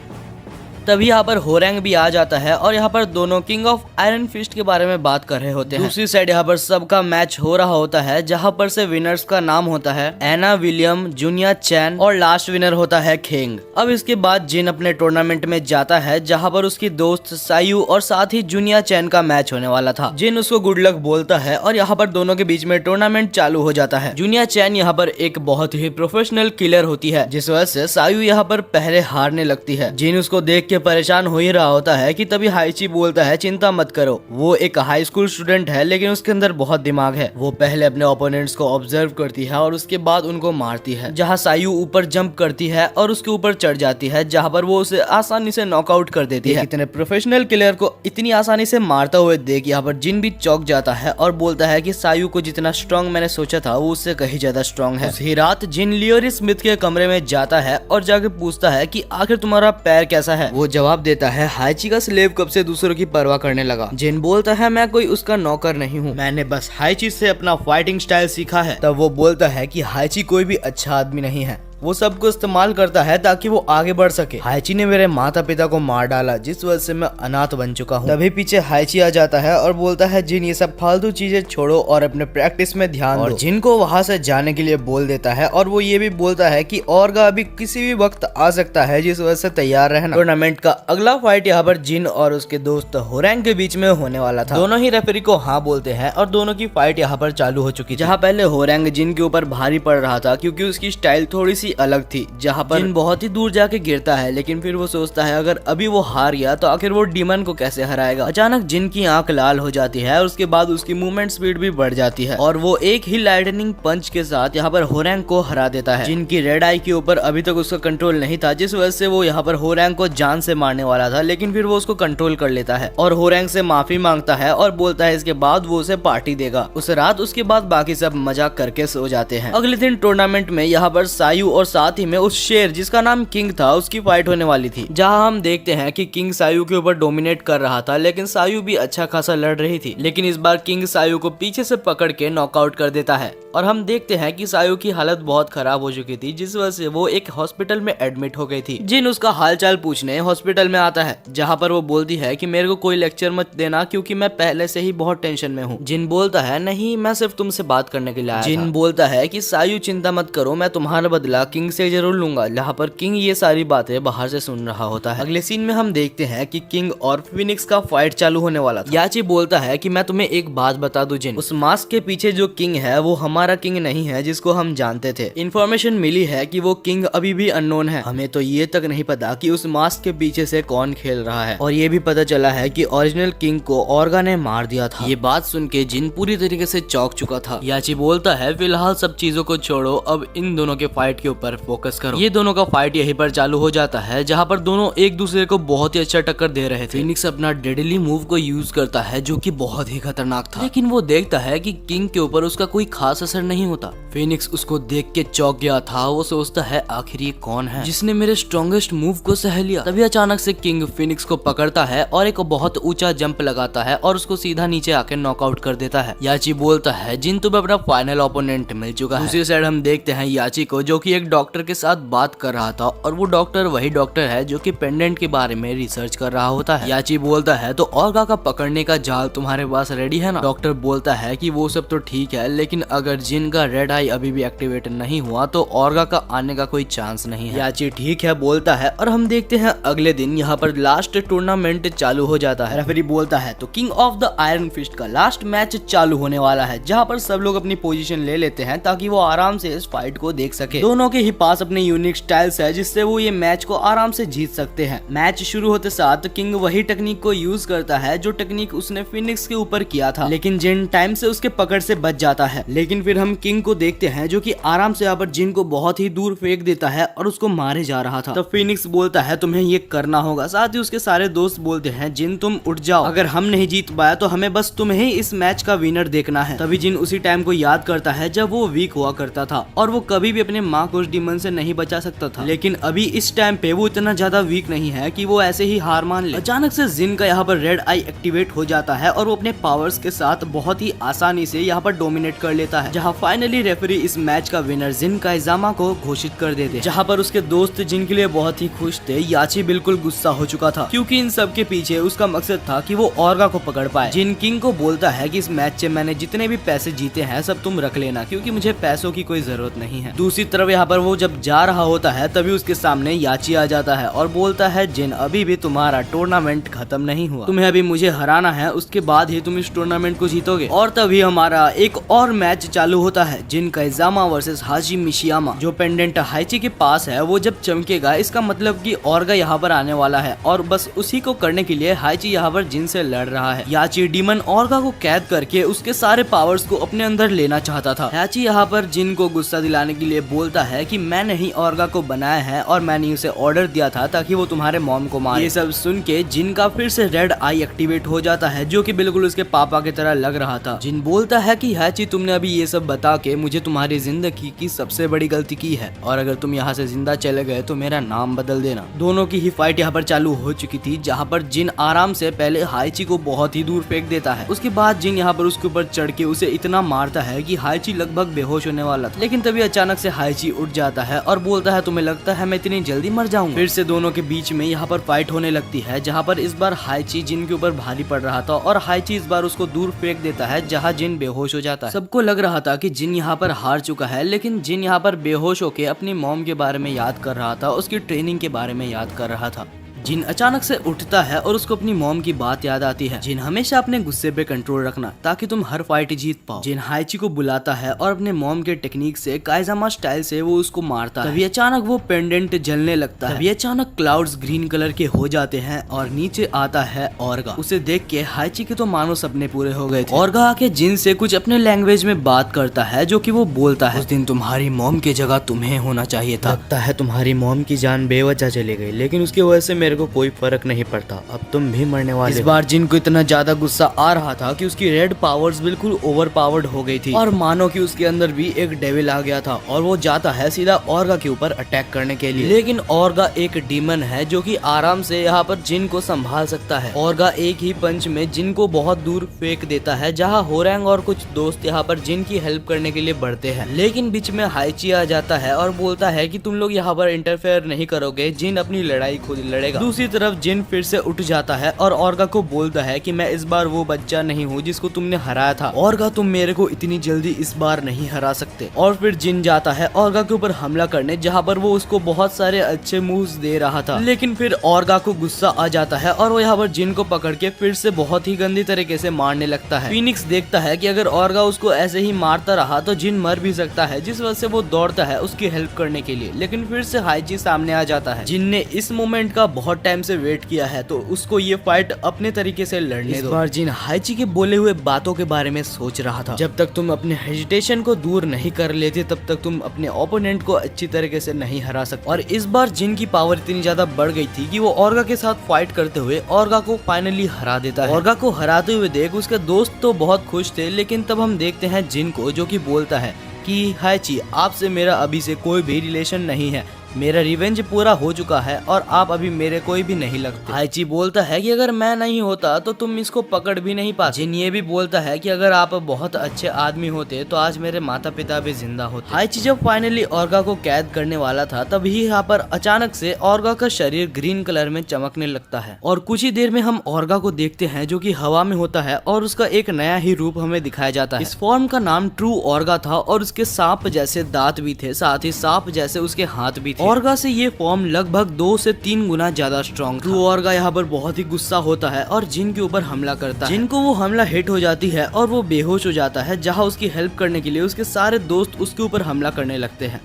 तभी यहाँ पर होरैंग भी आ जाता है और यहाँ पर दोनों किंग ऑफ आयरन फिस्ट के बारे में बात कर रहे होते हैं। दूसरी साइड यहाँ पर सबका मैच हो रहा होता है, जहाँ पर से विनर्स का नाम होता है एना विलियम, जूनिया चैन और लास्ट विनर होता है खेंग। अब इसके बाद जिन अपने टूर्नामेंट में जाता है जहाँ पर उसकी दोस्त सायु और साथ ही जूनिया चैन का मैच होने वाला था। जिन उसको गुड लक बोलता है और यहाँ पर दोनों के बीच में टूर्नामेंट चालू हो जाता है। जूनिया चैन यहाँ पर एक बहुत ही प्रोफेशनल किलर होती है जिस वजह से सायु यहाँ पर पहले हारने लगती है। जिन उसको देख के परेशान हो ही रहा होता है कि तभी हाइची बोलता है चिंता मत करो, वो एक हाई स्कूल स्टूडेंट है लेकिन उसके अंदर बहुत दिमाग है। वो पहले अपने ओपोनेंट्स को ऑब्जर्व करती है और उसके बाद उनको मारती है, जहाँ सायु ऊपर जंप करती है और उसके ऊपर चढ़ जाती है, जहाँ पर वो उसे आसानी से नॉकआउट कर देती है। इतने प्रोफेशनल किलर को इतनी आसानी से मारता हुए देख यहाँ पर जिन भी चौंक जाता है और बोलता है कि सायु को जितना स्ट्रॉन्ग मैंने सोचा था वो उससे कहीं ज्यादा स्ट्रॉन्ग है। उसी रात जिन लियोरी स्मिथ के कमरे में जाता है और जाके पूछता है कि आखिर तुम्हारा पैर कैसा है। वो जवाब देता है हाइची का स्लेव कब से दूसरों की परवाह करने लगा। जिन बोलता है मैं कोई उसका नौकर नहीं हूँ, मैंने बस हाइची से अपना फाइटिंग स्टाइल सीखा है। तब वो बोलता है कि हाइची कोई भी अच्छा आदमी नहीं है, वो सबको इस्तेमाल करता है ताकि वो आगे बढ़ सके। हाइची ने मेरे माता पिता को मार डाला जिस वजह से मैं अनाथ बन चुका हूँ। तभी पीछे हाइची आ जाता है और बोलता है जिन ये सब फालतू चीजें छोड़ो और अपने प्रैक्टिस में ध्यान दो। जिन को वहाँ से जाने के लिए बोल देता है और वो ये भी बोलता है कि ओर्गा अभी किसी भी वक्त आ सकता है जिस वजह से तैयार रहना। टूर्नामेंट का अगला फाइट यहाँ पर जिन और उसके दोस्त होरैंग के बीच में होने वाला था। दोनों ही रेफरी को हाँ बोलते हैं और दोनों की फाइट यहाँ पर चालू हो चुकी है, जहाँ पहले होरैंग जिन के ऊपर भारी पड़ रहा था क्योंकि उसकी स्टाइल थोड़ी सी सी अलग थी, जहाँ पर जिन बहुत ही दूर जाके गिरता है, लेकिन फिर वो सोचता है अगर अभी वो हार गया तो आखिर वो डीमन को कैसे हराएगा। अचानक जिन की आंख लाल हो जाती है और उसके बाद उसकी मूवमेंट स्पीड भी बढ़ जाती है और वो एक ही लाइटनिंग पंच के साथ यहाँ पर होरैंग को हरा देता है। जिनकी रेड आई के ऊपर अभी तक उसका कंट्रोल नहीं था, जिस वजह से वो यहाँ पर होरैंग को जान से मारने वाला था, लेकिन फिर वो उसको कंट्रोल कर लेता है और होरैंग से माफी मांगता है और बोलता है इसके बाद वो उसे पार्टी देगा। उस रात उसके बाद बाकी सब मजाक करके सो जाते हैं। अगले दिन टूर्नामेंट में यहाँ पर सायू और साथ ही में उस शेर जिसका नाम किंग था उसकी फाइट होने वाली थी, जहाँ हम देखते हैं कि किंग सायू के ऊपर डोमिनेट कर रहा था, लेकिन सायू भी अच्छा खासा लड़ रही थी। लेकिन इस बार किंग सायू को पीछे से पकड़ के नॉकआउट कर देता है और हम देखते हैं कि सायू की हालत बहुत खराब हो चुकी थी, जिस वजह से वो एक हॉस्पिटल में एडमिट हो गई थी। जिन उसका हालचाल पूछने हॉस्पिटल में आता है, जहाँ पर वो बोलती है कि मेरे को कोई लेक्चर मत देना क्योंकि मैं पहले से ही बहुत टेंशन में हूँ। जिन बोलता है नहीं, मैं सिर्फ तुमसे बात करने के लिए आया था। जिन बोलता है कि सायू चिंता मत करो, मैं तुम्हारा बदला किंग से जरूर लूंगा। जहाँ पर किंग ये सारी बातें बाहर से सुन रहा होता है। अगले सीन में हम देखते हैं कि किंग और फिनिक्स का फाइट चालू होने वाला था। याची बोलता है कि मैं तुम्हें एक बात बता दूं जिन, उस मास्क के पीछे जो किंग है वो हमारा किंग नहीं है जिसको हम जानते थे। इन्फॉर्मेशन मिली है कि वो किंग अभी भी अननोन है। हमें तो ये तक नहीं पता कि उस मास्क के पीछे से कौन खेल रहा है, और ये भी पता चला है कि ओरिजिनल किंग को ऑर्गा ने मार दिया था। ये बात सुन के जिन पूरी तरीके से चौंक चुका था। याची बोलता है फिलहाल सब चीजों को छोड़ो, अब इन दोनों के फाइट के ऊपर फोकस करो। ये दोनों का फाइट यहीं पर चालू हो जाता है, जहाँ पर दोनों एक दूसरे को बहुत ही अच्छा टक्कर दे रहे थे। फिनिक्स अपना डेडली मूव को यूज करता है जो कि बहुत ही खतरनाक था, लेकिन वो देखता है कि किंग के ऊपर उसका कोई खास असर नहीं होता। फिनिक्स उसको देख के चौंक गया था। वो सोचता है आखिर ये कौन है जिसने मेरे स्ट्रॉन्गेस्ट मूव को सह लिया। तभी अचानक से किंग फिनिक्स को पकड़ता है और एक बहुत ऊंचा जंप लगाता है और उसको सीधा नीचे आके नॉकआउट कर देता है। याची बोलता है जिन तुम्हें अपना फाइनल ओपोनेंट मिल चुका है। दूसरी साइड हम देखते हैं याची को, जो कि एक डॉक्टर के साथ बात कर रहा था, और वो डॉक्टर वही डॉक्टर है जो कि पेंडेंट के बारे में रिसर्च कर रहा होता है। याची बोलता है तो ऑर्गा का पकड़ने का जाल तुम्हारे पास रेडी है ना? डॉक्टर बोलता है कि वो सब तो ठीक है, लेकिन अगर जिन का रेड आई अभी भी एक्टिवेट नहीं हुआ तो ऑर्गा का आने का कोई चांस नहीं है। याची ठीक है बोलता है और हम देखते हैं अगले दिन यहाँ पर लास्ट टूर्नामेंट चालू हो जाता है। रेफरी बोलता है तो king of the iron fist का लास्ट मैच चालू होने वाला है, जहाँ पर सब लोग अपनी पोजीशन ले लेते हैं ताकि वो आराम से इस फाइट को देख सके। दोनों के ही पास अपने यूनिक स्टाइल्स है जिससे वो ये मैच को आराम से जीत सकते हैं। मैच शुरू होते साथ किंग वही टेक्निक को यूज करता है जो टेक्निक उसने फिनिक्स के ऊपर किया था, लेकिन जिन टाइम से उसके पकड़ से बच जाता है। लेकिन फिर हम किंग को देखते हैं जो कि आराम से यहाँ पर जिन को बहुत ही दूर फेंक देता है और उसको मारे जा रहा था। तो फिनिक्स बोलता है तुम्हें ये करना होगा। साथ ही उसके सारे दोस्त बोलते हैं जिन तुम उठ जाओ, अगर हम नहीं जीत पाया तो हमें बस तुम्हें ही इस मैच का विनर देखना है। तभी जिन उसी टाइम को याद करता है जब वो वीक हुआ करता था और वो कभी भी अपने माँ को उस डीमन से नहीं बचा सकता था, लेकिन अभी इस टाइम पे वो इतना ज्यादा वीक नहीं है कि वो ऐसे ही हार मान ले। अचानक से जिन का यहाँ पर रेड आई एक्टिवेट हो जाता है और वो अपने पावर्स के साथ बहुत ही आसानी से यहाँ पर डोमिनेट कर लेता है, जहाँ फाइनली रेफरी इस मैच का विनर जिन काइजामा को घोषित कर देते। जहाँ पर उसके दोस्त जिनके लिए बहुत ही खुश थे, याची बिल्कुल गुस्सा हो चुका था क्योंकि इन सब के पीछे उसका मकसद था कि वो ऑर्गा को पकड़ पाए। जिन किंग को बोलता है कि इस मैच से मैंने जितने भी पैसे जीते हैं सब तुम रख लेना क्योंकि मुझे पैसों की कोई जरूरत नहीं है। दूसरी तरफ यहाँ पर वो जब जा रहा होता है तभी उसके सामने याची आ जाता है और बोलता है जिन अभी भी तुम्हारा टूर्नामेंट खत्म नहीं हुआ, तुम्हें अभी मुझे हराना है, उसके बाद ही तुम इस टूर्नामेंट को जीतोगे। और तभी हमारा एक और मैच चालू होता है, जिन काइजामा वर्सेस हाजी मिशियामा। जो पेंडेंट हाइची के पास है वो जब चमकेगा इसका मतलब कि ऑर्गा यहाँ पर आने वाला है और बस उसी को करने के लिए हाइची यहाँ पर जिन से लड़ रहा है। याची डीमन ऑर्गा को कैद करके उसके सारे पावर्स को अपने अंदर लेना चाहता था। याची यहाँ पर जिन को गुस्सा दिलाने के लिए बोलता है कि मैंने ही ऑर्गा को बनाया है और मैंने उसे ऑर्डर दिया था ताकि वो तुम्हारे मॉम को मारे। ये सब सुन के जिन का फिर से रेड आई एक्टिवेट हो जाता है जो कि बिल्कुल उसके पापा की तरह लग रहा था। जिन बोलता है कि याची तुमने अभी ये सब बता के मुझे तुम्हारी जिंदगी की सबसे बड़ी गलती की है और अगर तुम यहाँ से जिंदा चले गए तो मेरा नाम बदल देना। दोनों की ही फाइट यहाँ पर चालू हो चुकी थी, जहाँ पर जिन आराम से पहले हाइची को बहुत ही दूर फेंक देता है। उसके बाद जिन यहाँ पर उसके ऊपर चढ़ के उसे इतना मारता है कि हाइची लगभग बेहोश होने वाला था, लेकिन तभी अचानक से हाइची उठ जाता है और बोलता है तुम्हें लगता है मैं इतनी जल्दी मर जाऊंगा। फिर से दोनों के बीच में यहाँ पर फाइट होने लगती है, जहाँ पर इस बार हाइची जिन के ऊपर भारी पड़ रहा था और हाइची इस बार उसको दूर फेंक देता है, जहाँ जिन बेहोश हो जाता है। सबको लग रहा था कि जिन यहाँ पर हार चुका है, लेकिन जिन यहाँ पर बेहोश होके अपनी मॉम के बारे में याद कर रहा था, उसकी ट्रेनिंग के बारे में याद कर रहा था। जिन अचानक से उठता है और उसको अपनी मॉम की बात याद आती है। जिन हमेशा अपने गुस्से पे कंट्रोल रखना ताकि तुम हर फाइट जीत पाओ। जिन हाइची को बुलाता है और अपने मॉम के टेक्निक से काइजामा स्टाइल से वो उसको मारता है। तभी अचानक वो पेंडेंट जलने लगता है। तभी अचानक क्लाउड्स ग्रीन कलर के हो जाते हैं और नीचे आता है ओर्गा। उसे देख के हाइची के तो मानो सपने पूरे हो गए थे। ओर्गा आके जिन से कुछ अपने लैंग्वेज में बात करता है, जो कि वो बोलता है, उस दिन तुम्हारी मॉम की जगह तुम्हें होना चाहिए था। लगता है तुम्हारी मॉम की जान बेवजह चली गई, लेकिन उसकी वजह से मेरे को कोई फर्क नहीं पड़ता। अब तुम भी मरने वाले। इस बार जिन को इतना ज्यादा गुस्सा आ रहा था कि उसकी रेड पावर्स बिल्कुल ओवर पावर्ड हो गई थी और मानो कि उसके अंदर भी एक डेविल आ गया था और वो जाता है सीधा ओर्गा के ऊपर अटैक करने के लिए। लेकिन ओर्गा एक डीमन है जो कि आराम से यहाँ पर जिन को संभाल सकता है। ओर्गा एक ही पंच में जिन को बहुत दूर फेंक देता है, जहाँ होरैंग और कुछ दोस्त यहाँ पर जिन की हेल्प करने के लिए बढ़ते हैं। लेकिन बीच में हाइची आ जाता है और बोलता है कि तुम लोग यहाँ पर इंटरफेयर नहीं करोगे, जिन अपनी लड़ाई खुद लड़ेगा। दूसरी तरफ जिन फिर से उठ जाता है और ओर्गा को बोलता है कि मैं इस बार वो बच्चा नहीं हूँ जिसको तुमने हराया था। ओर्गा, तुम मेरे को इतनी जल्दी इस बार नहीं हरा सकते। और फिर जिन जाता है ओर्गा के ऊपर हमला करने, जहाँ पर वो उसको बहुत सारे अच्छे मूव्स दे रहा था। लेकिन फिर ओर्गा को गुस्सा आ जाता है और वो यहाँ पर जिन को पकड़ के फिर से बहुत ही गंदी तरीके से मारने लगता है। फीनिक्स देखता है कि अगर ओर्गा उसको ऐसे ही मारता रहा तो जिन मर भी सकता है, जिस वजह से वो दौड़ता है उसकी हेल्प करने के लिए। लेकिन फिर से हाइची सामने आ जाता है। जिन ने इस मोमेंट का बहुत टाइम से वेट किया है, तो उसको ये फाइट अपने तरीके से लड़ने दो। इस बार जिन हाइची के बोले हुए बातों के बारे में सोच रहा था। जब तक तुम अपने हेजिटेशन को दूर नहीं कर लेते, तब तक तुम अपने ओपोनेंट को अच्छी तरीके से नहीं हरा सकते। और इस बार जिन की पावर इतनी ज्यादा बढ़ गई थी कि वो ओर्गा के साथ फाइट करते हुए ओर्गा को फाइनली हरा देता है। ओर्गा को हराते हुए देख उसके दोस्त तो बहुत खुश थे, लेकिन तब हम देखते हैं जिन को, जो कि बोलता है कि हाइची, आपसे मेरा अभी से कोई भी रिलेशन नहीं है। मेरा रिवेंज पूरा हो चुका है और आप अभी मेरे कोई भी नहीं लगते। हाइची बोलता है कि अगर मैं नहीं होता तो तुम इसको पकड़ भी नहीं पाते। जिन ये भी बोलता है कि अगर आप बहुत अच्छे आदमी होते तो आज मेरे माता पिता भी जिंदा होते। हाइची जब फाइनली ओर्गा को कैद करने वाला था, तभी यहाँ पर अचानक से ओर्गा का शरीर ग्रीन कलर में चमकने लगता है और कुछ ही देर में हम ओर्गा को देखते हैं, जो कि हवा में होता है और उसका एक नया ही रूप हमें दिखाया जाता है। इस फॉर्म का नाम ट्रू ओर्गा था और उसके सांप जैसे दांत भी थे, साथ ही सांप जैसे उसके हाथ भी थे। ओर्गा से ये फॉर्म लगभग 2 से 3 गुना ज्यादा स्ट्रॉन्ग। ट्रू ओर्गा यहाँ पर बहुत ही गुस्सा होता है और जिन के ऊपर हमला करता है। जिन को वो हमला हिट हो जाती है और वो बेहोश हो जाता है, जहाँ उसकी हेल्प करने के लिए उसके सारे दोस्त उसके ऊपर हमला करने लगते हैं।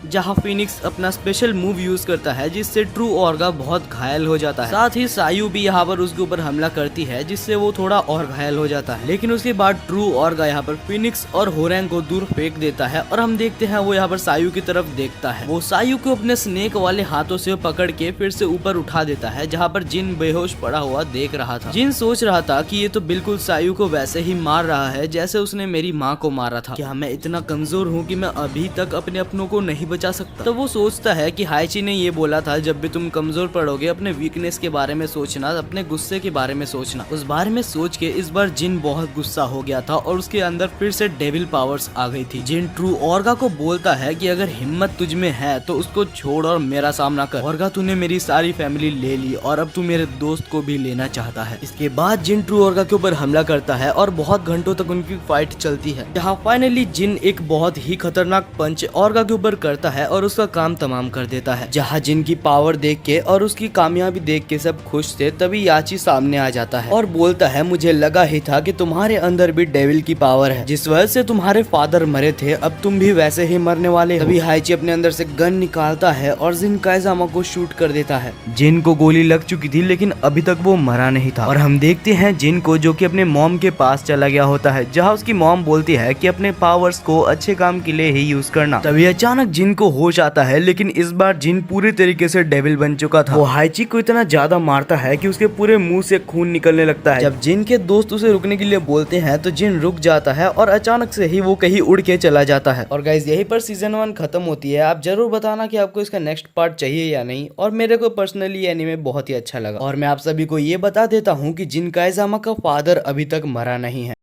जहाँ फिनिक्स अपना स्पेशल मूव यूज करता है, जिससे ट्रू ओर्गा बहुत घायल हो जाता है। साथ ही सायू भी यहाँ पर उसके ऊपर हमला करती है, जिससे वो थोड़ा और घायल हो जाता है। लेकिन उसके बाद ट्रू ओर्गा यहाँ पर फिनिक्स और होरैंग को दूर फेंक देता है और हम देखते हैं वो यहाँ पर सायू की तरफ देखता है। वो सायू को अपने स्नेक वाले हाथों से पकड़ के फिर से ऊपर उठा देता है, जहाँ पर जिन बेहोश पड़ा हुआ देख रहा था। जिन सोच रहा था कि ये तो बिल्कुल सायू को वैसे ही मार रहा है जैसे उसने मेरी माँ को मारा था। क्या मैं इतना कमजोर हूँ कि मैं अभी तक अपने अपनों को नहीं बचा सकता? तो वो सोचता है कि हाइची ने ये बोला था, जब भी तुम कमजोर पड़ोगे अपने वीकनेस के बारे में सोचना, अपने गुस्से के बारे में सोचना। उस बारे में सोच के इस बार जिन बहुत गुस्सा हो गया था और उसके अंदर फिर से डेविल पावर्स आ गई थी। जिन ट्रू ओर्गा को बोलता है कि अगर हिम्मत तुझ में है तो उसको छोड़ और मेरा सामना कर। ओर्गा, तूने मेरी सारी फैमिली ले ली और अब तू मेरे दोस्त को भी लेना चाहता है। इसके बाद जिन ट्रू ओर्गा के ऊपर हमला करता है और बहुत घंटों तक उनकी फाइट चलती है, जहाँ फाइनली जिन एक बहुत ही खतरनाक पंच ओर्गा के ऊपर करता है और उसका काम तमाम कर देता है। जहाँ जिन की पावर देख के और उसकी कामयाबी देख के सब खुश थे, तभी याची सामने आ जाता है और बोलता है, मुझे लगा ही था कि तुम्हारे अंदर भी डेविल की पावर है, जिस वजह से तुम्हारे फादर मरे थे, अब तुम भी वैसे ही मरने वाले। तभी हाइची अपने अंदर से गन निकालता है और जिन काइजामा को शूट कर देता है। जिन को गोली लग चुकी थी, लेकिन अभी तक वो मरा नहीं था। और हम देखते हैं जिन को, जो कि अपने मॉम के पास चला गया होता है, जहाँ उसकी मॉम बोलती है कि अपने पावर्स को अच्छे काम के लिए ही यूज करना। तभी अचानक जिन को होश आता है, लेकिन इस बार जिन पूरी तरीके से डेविल बन चुका था। वो हाइची को इतना ज्यादा मारता है कि उसके पूरे मुंह से खून निकलने लगता है। जब जिन के दोस्त उसे रुकने के लिए बोलते हैं, तो जिन रुक जाता है और अचानक से ही वो कहीं उड़ के चला जाता है। और गाइज, यहीं पर सीजन 1 खत्म होती है। आप जरूर बताना कि आपको इसका नेक्स्ट पार्ट चाहिए या नहीं। और मेरे को पर्सनली एनीमे बहुत ही अच्छा लगा। और मैं आप सभी को ये बता देता हूँ कि जिन काइजामा का फादर अभी तक मरा नहीं है।